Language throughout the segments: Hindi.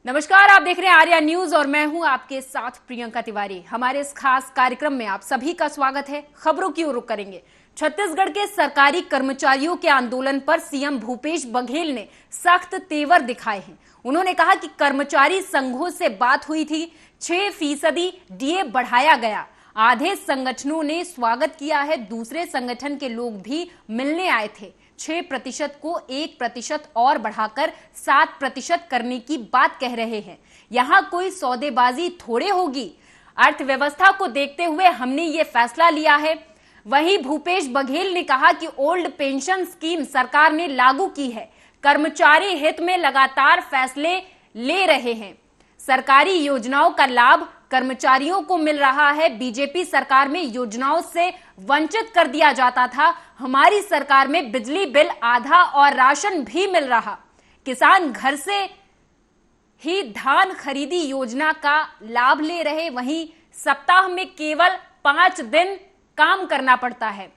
नमस्कार, आप देख रहे हैं आर्या न्यूज और मैं हूं आपके साथ प्रियंका तिवारी। हमारे इस खास कार्यक्रम में आप सभी का स्वागत है। खबरों की ओर रुख करेंगे। छत्तीसगढ़ के सरकारी कर्मचारियों के आंदोलन पर सीएम भूपेश बघेल ने सख्त तेवर दिखाए हैं। उन्होंने कहा कि कर्मचारी संघों से बात हुई थी, 6% डीए बढ़ाया गया। आधे संगठनों ने स्वागत किया है, दूसरे संगठन के लोग भी मिलने आए थे। 6% को 1% और बढ़ाकर 7% करने की बात कह रहे हैं। यहां कोई सौदेबाजी थोड़े होगी। अर्थव्यवस्था को देखते हुए हमने ये फैसला लिया है। वहीं भूपेश बघेल ने कहा कि ओल्ड पेंशन स्कीम सरकार ने लागू की है। कर्मचारी हित में लगातार फैसले ले रहे हैं। सरकारी योजनाओं का लाभ कर्मचारियों को मिल रहा है। बीजेपी सरकार में योजनाओं से वंचित कर दिया जाता था। हमारी सरकार में बिजली बिल आधा और राशन भी मिल रहा। किसान घर से ही धान खरीदी योजना का लाभ ले रहे। वहीं सप्ताह में केवल 5 दिन काम करना पड़ता है।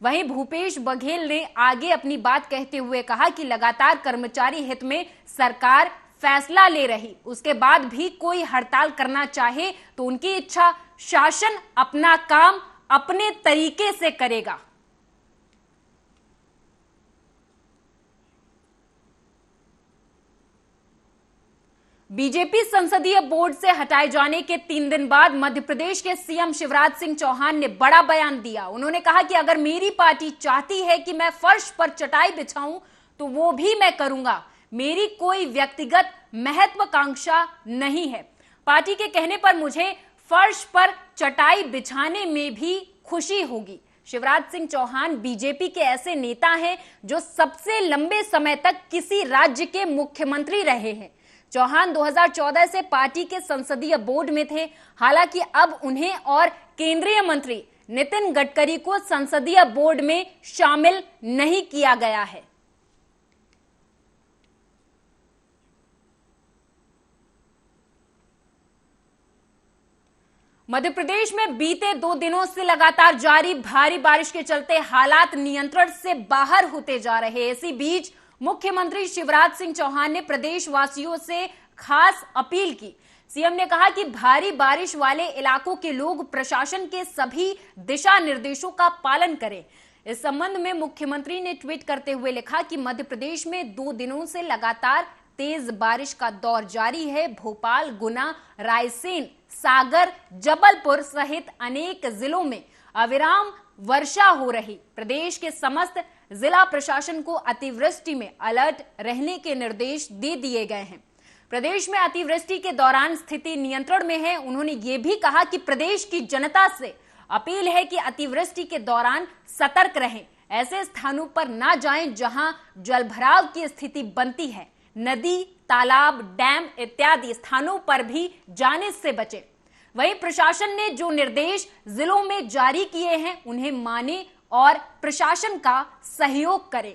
वहीं भूपेश बघेल ने आगे अपनी बात कहते हुए कहा कि लगातार कर्मचारी हित में सरकार फैसला ले रही, उसके बाद भी कोई हड़ताल करना चाहे तो उनकी इच्छा। शासन अपना काम अपने तरीके से करेगा। बीजेपी संसदीय बोर्ड से हटाए जाने के 3 दिन बाद मध्य प्रदेश के सीएम शिवराज सिंह चौहान ने बड़ा बयान दिया। उन्होंने कहा कि अगर मेरी पार्टी चाहती है कि मैं फर्श पर चटाई बिछाऊं तो वो भी मैं करूंगा। मेरी कोई व्यक्तिगत महत्वाकांक्षा नहीं है। पार्टी के कहने पर मुझे फर्श पर चटाई बिछाने में भी खुशी होगी। शिवराज सिंह चौहान बीजेपी के ऐसे नेता हैं जो सबसे लंबे समय तक किसी राज्य के मुख्यमंत्री रहे हैं। चौहान 2014 से पार्टी के संसदीय बोर्ड में थे। हालांकि अब उन्हें और केंद्रीय मंत्री नितिन गडकरी को संसदीय बोर्ड में शामिल नहीं किया गया है। मध्य प्रदेश में बीते 2 दिनों से लगातार जारी भारी बारिश के चलते हालात नियंत्रण से बाहर होते जा रहे हैं। इसी बीच मुख्यमंत्री शिवराज सिंह चौहान ने प्रदेशवासियों से खास अपील की। सीएम ने कहा कि भारी बारिश वाले इलाकों के लोग प्रशासन के सभी दिशा निर्देशों का पालन करें। इस संबंध में मुख्यमंत्री ने ट्वीट करते हुए लिखा कि मध्य प्रदेश में 2 दिनों से लगातार तेज बारिश का दौर जारी है। भोपाल, गुना, रायसेन, सागर, जबलपुर सहित अनेक जिलों में अविराम वर्षा हो रही। प्रदेश के समस्त जिला प्रशासन को अतिवृष्टि में अलर्ट रहने के निर्देश दे दिए गए हैं। प्रदेश में अतिवृष्टि के दौरान स्थिति नियंत्रण में है। उन्होंने ये भी कहा कि प्रदेश की जनता से अपील है कि अतिवृष्टि के दौरान सतर्क रहें। ऐसे स्थानों पर ना जाएं जहां जलभराव की स्थिति बनती है। नदी, तालाब, डैम इत्यादि स्थानों पर भी जाने से बचें। वहीं प्रशासन ने जो निर्देश जिलों में जारी किए हैं उन्हें माने और प्रशासन का सहयोग करें।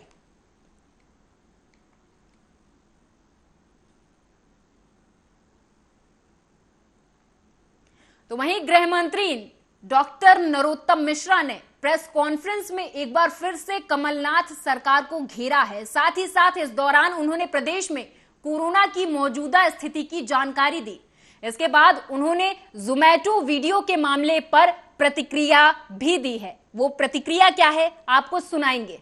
तो वहीं गृह मंत्री डॉक्टर नरोत्तम मिश्रा ने प्रेस कॉन्फ्रेंस में एक बार फिर से कमलनाथ सरकार को घेरा है। साथ ही साथ इस दौरान उन्होंने प्रदेश में कोरोना की मौजूदा स्थिति की जानकारी दी। इसके बाद उन्होंने जोमैटो वीडियो के मामले पर प्रतिक्रिया भी दी है। वो प्रतिक्रिया क्या है आपको सुनाएंगे।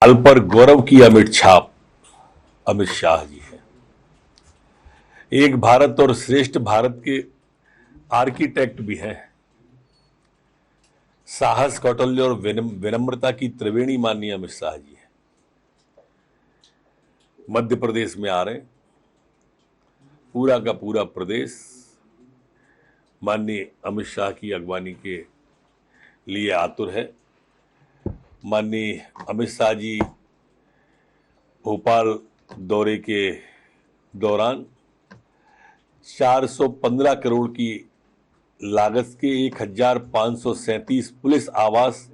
हाल पर गौरव की अमिट छाप अमित शाह जी है। एक भारत और श्रेष्ठ भारत के आर्किटेक्ट भी हैं। साहस, कौशल्य और विनम्रता की त्रिवेणी माननीय अमित शाह जी है। मध्य प्रदेश में आ रहे, पूरा का पूरा प्रदेश माननीय अमित शाह की अगवानी के लिए आतुर है। माननीय अमित शाह जी भोपाल दौरे के दौरान 415 करोड़ की लागत के 1537 पुलिस आवास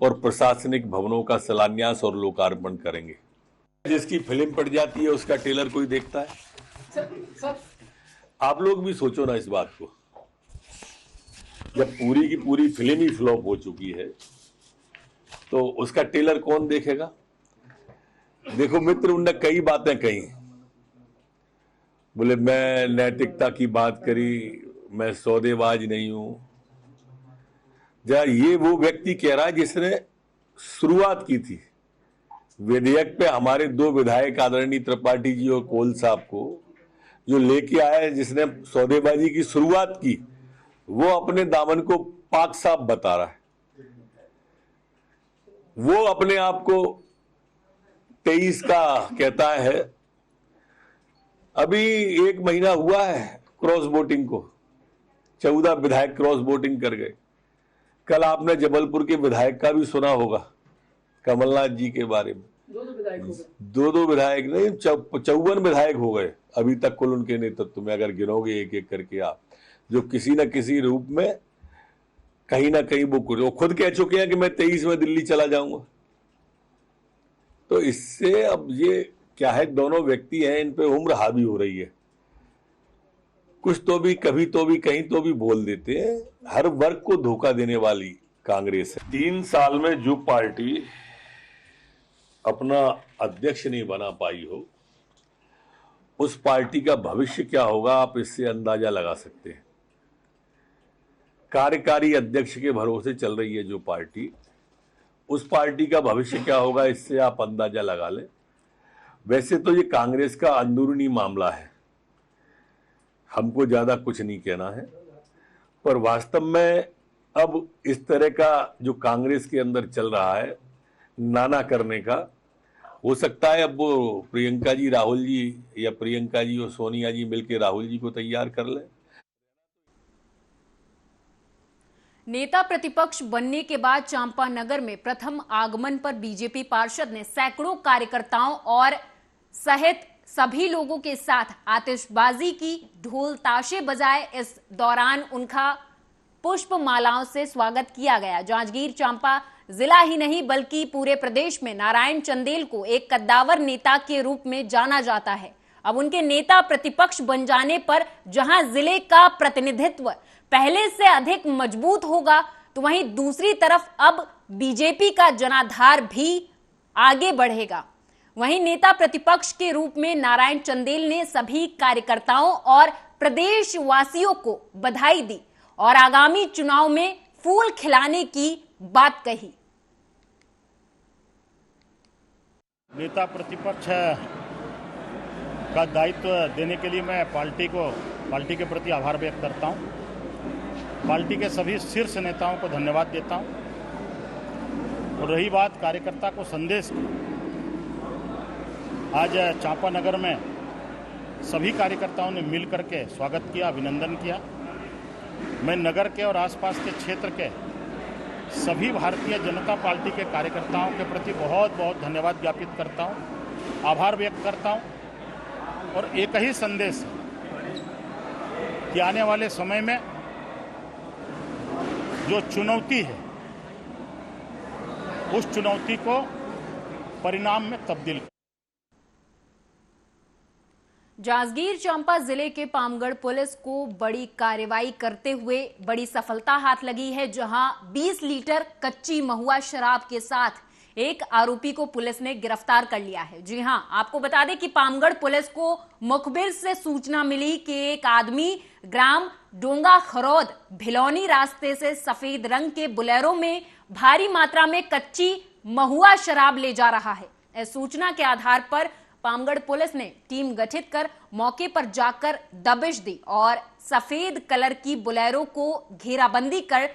और प्रशासनिक भवनों का शिलान्यास और लोकार्पण करेंगे। जिसकी फिल्म पड़ जाती है उसका ट्रेलर कोई देखता है? आप लोग भी सोचो ना इस बात को। जब पूरी की पूरी फिल्म ही फ्लॉप हो चुकी है तो उसका ट्रेलर कौन देखेगा? देखो मित्र, उनने कई बातें कही। बोले मैं नैतिकता की बात करी, मैं सौदेबाज नहीं हूं। जरा ये वो व्यक्ति कह रहा है जिसने शुरुआत की थी विधेयक पे, हमारे दो विधायक आदरणीय त्रिपाठी जी और कोल साहब को जो लेके आया है, जिसने सौदेबाजी की शुरुआत की, वो अपने दामन को पाक साफ बता रहा है। वो अपने आप को 23 का कहता है। अभी 1 महीना हुआ है क्रॉस वोटिंग को, 14 विधायक क्रॉस वोटिंग कर गए। कल आपने जबलपुर के विधायक का भी सुना होगा, कमलनाथ जी के बारे में। दो विधायक नहीं, 54 विधायक हो गए अभी तक कुल उनके नेतृत्व में, अगर गिनोगे एक एक करके आप, जो किसी न किसी रूप में कहीं ना कहीं वो खुद कह चुके हैं कि मैं 23 में दिल्ली चला जाऊंगा। तो इससे अब ये क्या है, दोनों व्यक्ति हैं, इन पे उम्र हावी हो रही है। कुछ तो भी, कभी तो भी, कहीं तो भी बोल देते हैं। हर वर्ग को धोखा देने वाली कांग्रेस है। 3 साल में जो पार्टी अपना अध्यक्ष नहीं बना पाई हो, उस पार्टी का भविष्य क्या होगा, आप इससे अंदाजा लगा सकते हैं। कार्यकारी अध्यक्ष के भरोसे चल रही है जो पार्टी, उस पार्टी का भविष्य क्या होगा, इससे आप अंदाजा लगा लें। वैसे तो ये कांग्रेस का अंदरूनी मामला है, हमको ज्यादा कुछ नहीं कहना है, पर वास्तव में अब इस तरह का जो कांग्रेस के अंदर चल रहा है नाना करने का, हो सकता है अब वो प्रियंका जी, राहुल जी, या प्रियंका जी और सोनिया जी मिलकर राहुल जी को तैयार कर लें। नेता प्रतिपक्ष बनने के बाद चांपानगर में प्रथम आगमन पर बीजेपी पार्षद ने सैकड़ों कार्यकर्ताओं और सहित सभी लोगों के साथ आतिशबाजी की, ढोल ताशे बजाए। इस दौरान उनका पुष्प मालाओं से स्वागत किया गया। जांजगीर चांपा जिला ही नहीं बल्कि पूरे प्रदेश में नारायण चंदेल को एक कद्दावर नेता के रूप में जाना जाता है। अब उनके नेता प्रतिपक्ष बन जाने पर जहां जिले का प्रतिनिधित्व पहले से अधिक मजबूत होगा, तो वहीं दूसरी तरफ अब बीजेपी का जनाधार भी आगे बढ़ेगा। वहीं नेता प्रतिपक्ष के रूप में नारायण चंदेल ने सभी कार्यकर्ताओं और प्रदेश वासियों को बधाई दी और आगामी चुनाव में फूल खिलाने की बात कही। नेता प्रतिपक्ष का दायित्व देने के लिए मैं पार्टी के प्रति आभार व्यक्त करता हूं। पार्टी के सभी शीर्ष नेताओं को धन्यवाद देता हूं। और रही बात कार्यकर्ता को संदेश की, आज चांपानगर में सभी कार्यकर्ताओं ने मिल करके स्वागत किया, अभिनंदन किया। मैं नगर के और आसपास के क्षेत्र के सभी भारतीय जनता पार्टी के कार्यकर्ताओं के प्रति बहुत बहुत धन्यवाद ज्ञापित करता हूं, आभार व्यक्त करता हूं। और एक ही संदेश कि आने वाले समय में जो चुनौती है, उस चुनौती को परिणाम में तब्दील। जांजगीर चांपा जिले के पामगढ़ पुलिस को बड़ी कार्रवाई करते हुए बड़ी सफलता हाथ लगी है, जहां 20 लीटर कच्ची महुआ शराब के साथ एक आरोपी को पुलिस ने गिरफ्तार कर लिया है। जी हां, आपको बता दें कि पामगढ़ पुलिस को मुखबिर से सूचना मिली कि एक आदमी ग्राम डोंगा खरौद भिलौनी रास्ते से सफेद रंग के बुलेरो में भारी मात्रा में कच्ची महुआ शराब ले जा रहा है। इस सूचना के आधार पर पामगढ़ पुलिस ने टीम गठित कर मौके पर जाकर दबिश दी और सफेद कलर की बुलेरो को घेराबंदी कर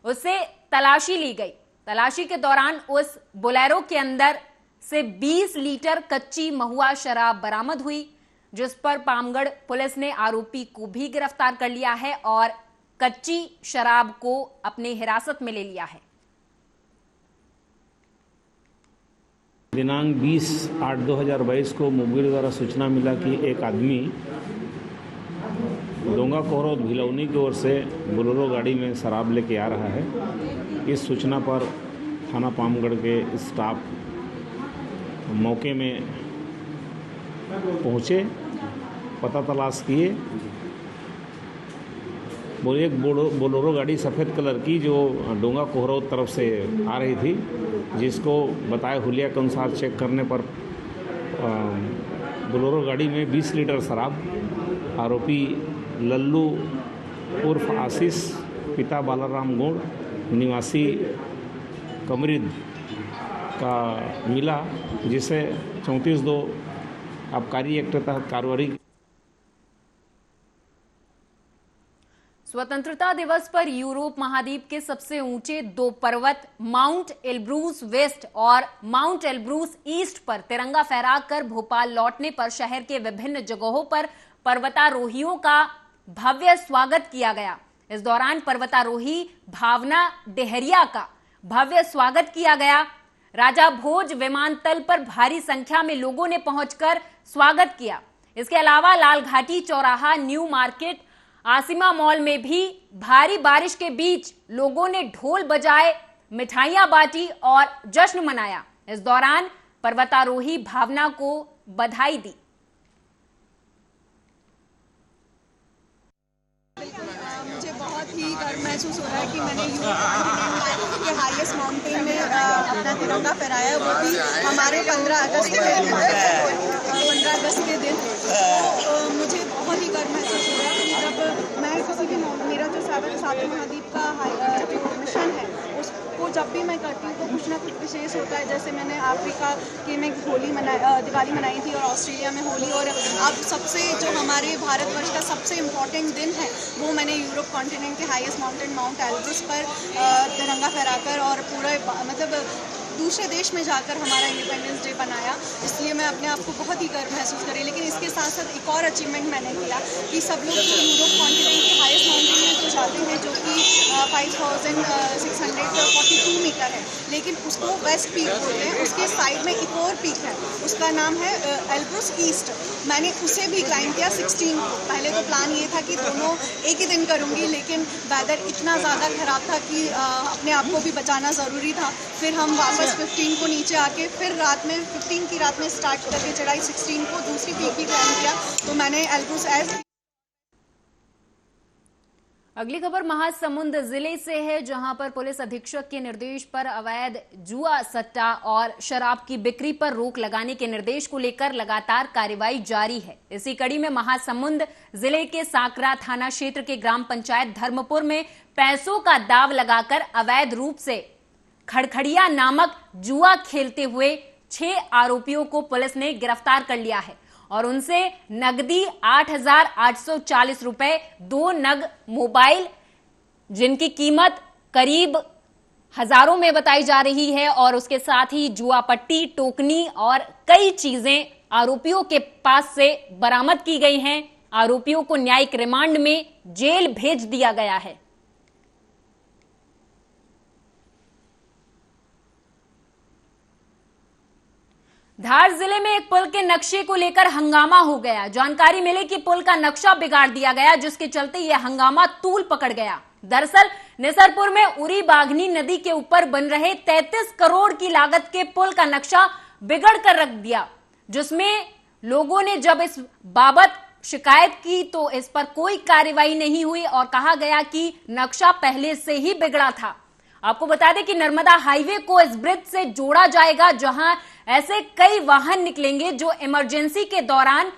उसे तलाशी ली गई। तलाशी के दौरान उस बुलेरो के अंदर से 20 लीटर कच्ची महुआ शराब बरामद हुई, जिस पर पामगढ़ पुलिस ने आरोपी को भी गिरफ्तार कर लिया है और कच्ची शराब को अपने हिरासत में ले लिया है। दिनांक 20/8/2022 को मुखबिर द्वारा सूचना मिला कि एक आदमी डोंगा कोहरौद भिलौनी की ओर से बोलेरो गाड़ी में शराब लेके आ रहा है। इस सूचना पर थाना पामगढ़ के स्टाफ मौके में पहुँचे, पता तलाश किए। एक बोलेरो गाड़ी सफ़ेद कलर की जो डोंगा कोहरौद तरफ से आ रही थी, जिसको बताए हुलिया के अनुसार चेक करने पर बोलेरो गाड़ी में 20 लीटर शराब। आरोपी लल्लू उर्फ आशीष पिता बालाराम गौड़ निवासी कमरिद का मिला, जिसे 34(2) आबकारी एक्ट के तहत कार्रवाई। स्वतंत्रता दिवस पर यूरोप महाद्वीप के सबसे ऊंचे 2 पर्वत माउंट एल्ब्रूस वेस्ट और माउंट एल्ब्रूस ईस्ट पर तिरंगा फहराकर भोपाल लौटने पर शहर के विभिन्न जगहों पर पर्वतारोहियों का भव्य स्वागत किया गया। इस दौरान पर्वतारोही भावना डेहरिया का भव्य स्वागत किया गया। राजा भोज विमानतल पर भारी संख्या में लोगों ने पहुंचकर स्वागत किया। इसके अलावा लाल घाटी चौराहा, न्यू मार्केट, आसिमा मॉल में भी भारी बारिश के बीच लोगों ने ढोल बजाए, मिठाइयां बांटी और जश्न मनाया। इस दौरान पर्वतारोही भावना को बधाई दी। मुझे बहुत ही गर्व महसूस हो रहा है कि मैंने यूरोप कॉन्टिनेंट के हाईएस्ट माउंटेन में अपना तिरंगा फहराया, वो भी हमारे 15 अगस्त के दिन। तो मुझे बहुत ही गर्व महसूस हो रहा है कि जब मैं किसी भी मेरा जो सातवें महाद्वीप का जो मिशन है उसको जब भी मैं करती हूँ तो कुछ ना कुछ विशेष होता है। जैसे मैंने अफ्रीका के में दिवाली मनाई थी और ऑस्ट्रेलिया में होली, और अब सबसे जो हमारे भारतवर्ष का सबसे इम्पॉर्टेंट दिन है वो मैंने यूरोप कॉन्टिनेंट के हाईएस्ट माउंटेन माउंट एल्ब्रूस पर तिरंगा फहराकर और पूरे मतलब दूसरे देश में जाकर हमारा इंडिपेंडेंस डे बनाया। इसलिए मैं अपने आप को बहुत ही गर्व महसूस करी। लेकिन इसके साथ साथ एक और अचीवमेंट मैंने किया कि सब लोग जो यूरोप कॉन्टिनेंट के हाईएस्ट माउंटेन में तो जाते हैं जो कि 5642 मीटर है, लेकिन उसको वेस्ट पीक बोलते हैं। उसके साइड में एक और पीक है, उसका नाम है एल्ब्रूस ईस्ट। मैंने उसे भी क्लाइंब किया 16 को। पहले तो प्लान ये था कि दोनों एक ही दिन करूँगी, लेकिन वेदर इतना ज़्यादा ख़राब था कि अपने आप को भी बचाना ज़रूरी था। फिर हम वापस 15 को नीचे आके फिर रात में 15 की रात में स्टार्ट करके चढ़ाई 16 को दूसरी पीक भी क्लाइंब किया। तो मैंने एल्ब्रूस एज। अगली खबर महासमुंद जिले से है, जहां पर पुलिस अधीक्षक के निर्देश पर अवैध जुआ, सट्टा और शराब की बिक्री पर रोक लगाने के निर्देश को लेकर लगातार कार्रवाई जारी है। इसी कड़ी में महासमुंद जिले के सांकरा थाना क्षेत्र के ग्राम पंचायत धर्मपुर में पैसों का दाव लगाकर अवैध रूप से खड़खड़िया नामक जुआ खेलते हुए 6 आरोपियों को पुलिस ने गिरफ्तार कर लिया है और उनसे नकदी 8,840 रुपए, 2 नग मोबाइल जिनकी कीमत करीब हजारों में बताई जा रही है, और उसके साथ ही जुआ पट्टी, टोकनी और कई चीजें आरोपियों के पास से बरामद की गई हैं। आरोपियों को न्यायिक रिमांड में जेल भेज दिया गया है। धार जिले में एक पुल के नक्शे को लेकर हंगामा हो गया। जानकारी मिली कि पुल का नक्शा बिगाड़ दिया गया, जिसके चलते यह हंगामा तूल पकड़ गया। दरअसल निसरपुर में उरी बाघनी नदी के ऊपर बन रहे 33 करोड़ की लागत के पुल का नक्शा बिगड़ कर रख दिया, जिसमें लोगों ने जब इस बाबत शिकायत की तो इस पर कोई कार्रवाई नहीं हुई और कहा गया कि नक्शा पहले से ही बिगड़ा था। आपको बता दें कि नर्मदा हाईवे को इस ब्रिज से जोड़ा जाएगा, जहां ऐसे कई वाहन निकलेंगे जो इमरजेंसी के दौरान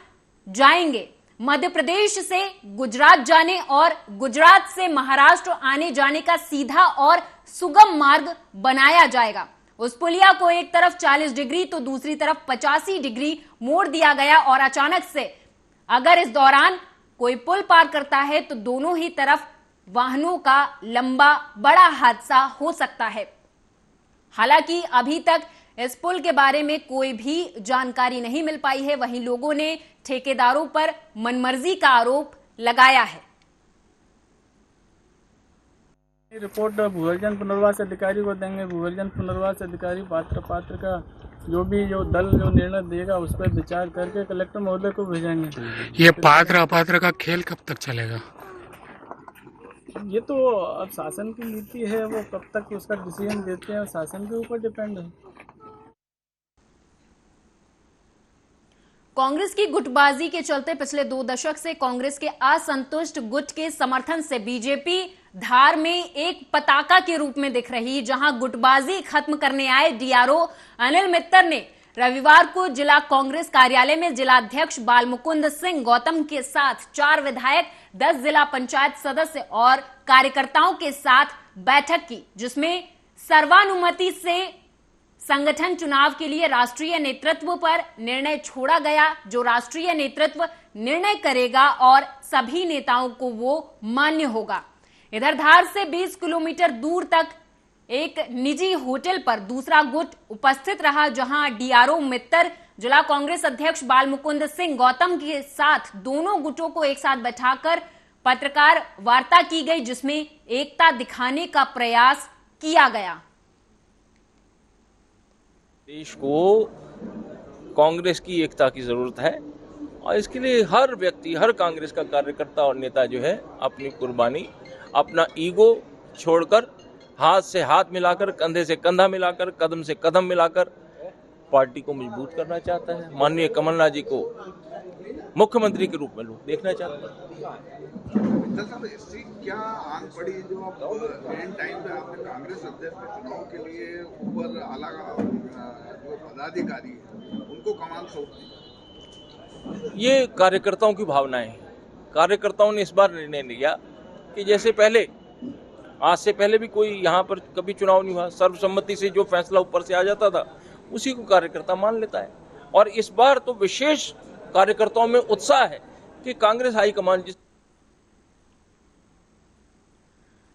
जाएंगे। मध्य प्रदेश से गुजरात जाने और गुजरात से महाराष्ट्र आने जाने का सीधा और सुगम मार्ग बनाया जाएगा। उस पुलिया को एक तरफ 40 डिग्री तो दूसरी तरफ 85 डिग्री मोड़ दिया गया और अचानक से अगर इस दौरान कोई पुल पार करता है तो दोनों ही तरफ वाहनों का लंबा बड़ा हादसा हो सकता है। हालांकि अभी तक इस पुल के बारे में कोई भी जानकारी नहीं मिल पाई है। वहीं लोगों ने ठेकेदारों पर मनमर्जी का आरोप लगाया है। रिपोर्ट भूवर्जन पुनर्वास अधिकारी को देंगे। भूवर्जन पुनर्वास अधिकारी पात्र का जो दल जो निर्णय देगा उस पर विचार करके कलेक्टर महोदय को भेजेंगे। ये पात्र अपात्र का खेल कब तक चलेगा? ये तो अब शासन की नीति है, वो कब तक उसका डिसीजन देते हैं शासन के ऊपर डिपेंड है। कांग्रेस की गुटबाजी के चलते पिछले 2 दशक से कांग्रेस के असंतुष्ट गुट के समर्थन से बीजेपी धार में एक पताका के रूप में दिख रही, जहां गुटबाजी खत्म करने आए डीआरओ अनिल मित्तर ने रविवार को जिला कांग्रेस कार्यालय में जिलाध्यक्ष बालमुकुंद सिंह गौतम के साथ 4 विधायक, 10 जिला पंचायत सदस्य और कार्यकर्ताओं के साथ बैठक की, जिसमें सर्वानुमति से संगठन चुनाव के लिए राष्ट्रीय नेतृत्व पर निर्णय छोड़ा गया। जो राष्ट्रीय नेतृत्व निर्णय करेगा और सभी नेताओं को वो मान्य होगा। इधर धार से 20 किलोमीटर दूर तक एक निजी होटल पर दूसरा गुट उपस्थित रहा, जहां डीआरओ मित्तर जिला कांग्रेस अध्यक्ष बालमुकुंद सिंह गौतम के साथ दोनों गुटों को एक साथ बैठाकर पत्रकार वार्ता की गई, जिसमें एकता दिखाने का प्रयास किया गया। देश को कांग्रेस की एकता की जरूरत है और इसके लिए हर व्यक्ति, हर कांग्रेस का कार्यकर्ता और नेता जो है अपनी कुर्बानी, अपना ईगो छोड़कर हाथ से हाथ मिलाकर, कंधे से कंधा मिलाकर, कदम से कदम मिलाकर पार्टी को मजबूत करना चाहता है। माननीय कमलनाथ जी को मुख्यमंत्री के रूप में लोग देखना चाहते हैं। इससे क्या आन पड़ी जो अब एंड टाइम पे आपने कांग्रेस अध्यक्ष के चुनाव के लिए ऊपर आला जो पदाधिकारी है उनको कमान सौंप दी? ये कार्यकर्ताओं की भावनाएं हैं। कार्यकर्ताओं ने इस बार निर्णय लिया कि जैसे पहले, आज से पहले भी कोई यहाँ पर कभी चुनाव नहीं हुआ, सर्वसम्मति से जो फैसला ऊपर से आ जाता था उसी को कार्यकर्ता मान लेता है। और इस बार तो विशेष कार्यकर्ताओं में उत्साह है कि कांग्रेस हाईकमान जिस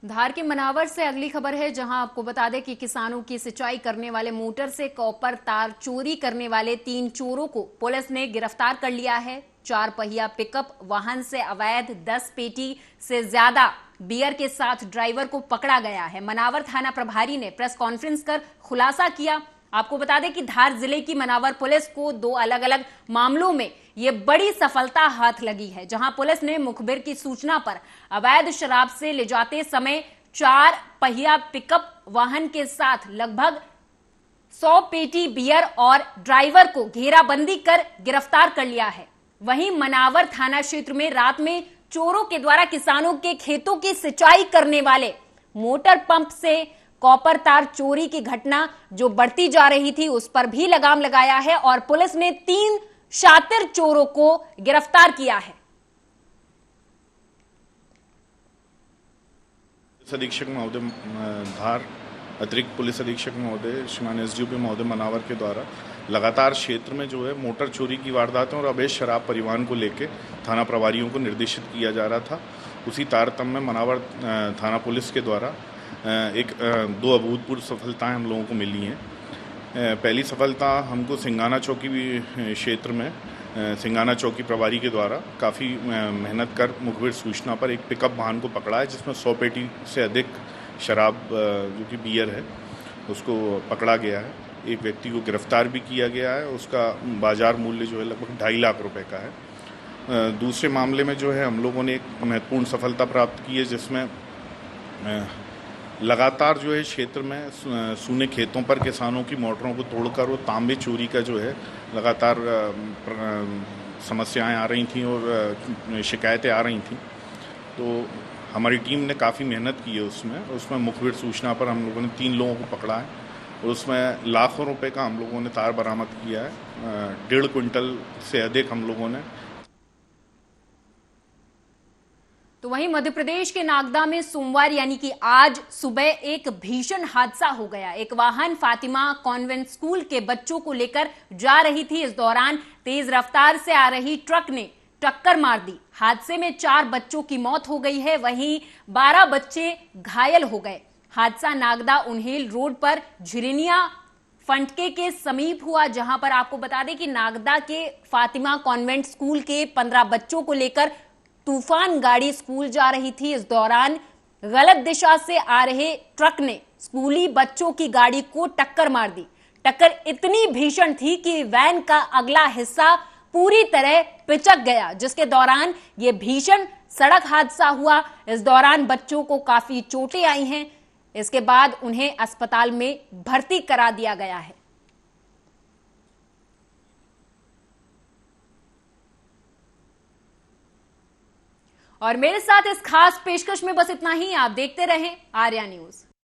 धार के मनावर से अगली खबर है, जहां आपको बता दें कि किसानों की सिंचाई करने वाले मोटर से कॉपर तार चोरी करने वाले 3 चोरों को पुलिस ने गिरफ्तार कर लिया है। 4 पहिया पिकअप वाहन से अवैध 10 पेटी से ज्यादा बियर के साथ ड्राइवर को पकड़ा गया है। मनावर थाना प्रभारी ने प्रेस कॉन्फ्रेंस कर खुलासा किया। आपको बता दें कि धार जिले की मनावर पुलिस को 2 अलग अलग मामलों में ये बड़ी सफलता हाथ लगी है, जहां पुलिस ने मुखबिर की सूचना पर अवैध शराब से ले जाते समय 4 पहिया पिकअप वाहन के साथ लगभग 100 पेटी बियर और ड्राइवर को घेराबंदी कर गिरफ्तार कर लिया है। वहीं मनावर थाना क्षेत्र में रात में चोरों के द्वारा किसानों के खेतों की सिंचाई करने वाले मोटर पंप से कॉपर तार चोरी की घटना जो बढ़ती जा रही थी, उस पर भी लगाम लगाया है और पुलिस ने 3 शातिर चोरों को गिरफ्तार किया है। पुलिस अधीक्षक महोदय धार, अतिरिक्त पुलिस अधीक्षक महोदय श्रीमान एसडीओपी महोदय मनावर के द्वारा लगातार क्षेत्र में जो है मोटर चोरी की वारदातों और अवैध शराब परिवहन को लेकर थाना प्रभारियों को निर्देशित किया जा रहा था। उसी तारतम्य में मनावर थाना पुलिस के द्वारा 2 अभूतपूर्व सफलताएं हम लोगों को मिली हैं। पहली सफलता हमको सिंगाना चौकी क्षेत्र में सिंगाना चौकी प्रभारी के द्वारा काफ़ी मेहनत कर मुखबिर सूचना पर एक पिकअप वाहन को पकड़ा है, जिसमें 100 पेटी से अधिक शराब जो कि बियर है उसको पकड़ा गया है। एक व्यक्ति को गिरफ्तार भी किया गया है, उसका बाजार मूल्य जो है लगभग 2.5 लाख रुपए का है। दूसरे मामले में जो है हम लोगों ने एक महत्वपूर्ण सफलता प्राप्त की है, जिसमें लगातार जो है क्षेत्र में सूने खेतों पर किसानों की मोटरों को तोड़कर वो तांबे चोरी का जो है लगातार समस्याएं आ रही थीं और शिकायतें आ रही थीं। तो हमारी टीम ने काफ़ी मेहनत की है उसमें मुखबिर सूचना पर हम लोगों ने 3 लोगों को पकड़ा है और उसमें लाखों रुपए का हम लोगों ने तार बरामद किया है। 1.5 क्विंटल से अधिक हम लोगों ने। तो वहीं मध्य प्रदेश के नागदा में सोमवार यानी कि आज सुबह एक भीषण हादसा हो गया। एक वाहन फातिमा कॉन्वेंट स्कूल के बच्चों को लेकर जा रही थी। इस दौरान तेज रफ्तार से आ रही ट्रक ने टक्कर मार दी। हादसे में 4 बच्चों की मौत हो गई है, वहीं 12 बच्चे घायल हो गए। हादसा नागदा उन्हेल रोड पर झिरनिया फंटके के समीप हुआ, जहां पर आपको बता दें कि नागदा के फातिमा कॉन्वेंट स्कूल के 15 बच्चों को लेकर तूफान गाड़ी स्कूल जा रही थी। इस दौरान गलत दिशा से आ रहे ट्रक ने स्कूली बच्चों की गाड़ी को टक्कर मार दी। टक्कर इतनी भीषण थी कि वैन का अगला हिस्सा पूरी तरह पिचक गया, जिसके दौरान यह भीषण सड़क हादसा हुआ। इस दौरान बच्चों को काफी चोटें आई हैं। इसके बाद उन्हें अस्पताल में भर्ती करा दिया गया है। और मेरे साथ इस खास पेशकश में बस इतना ही। आप देखते रहें आर्या न्यूज।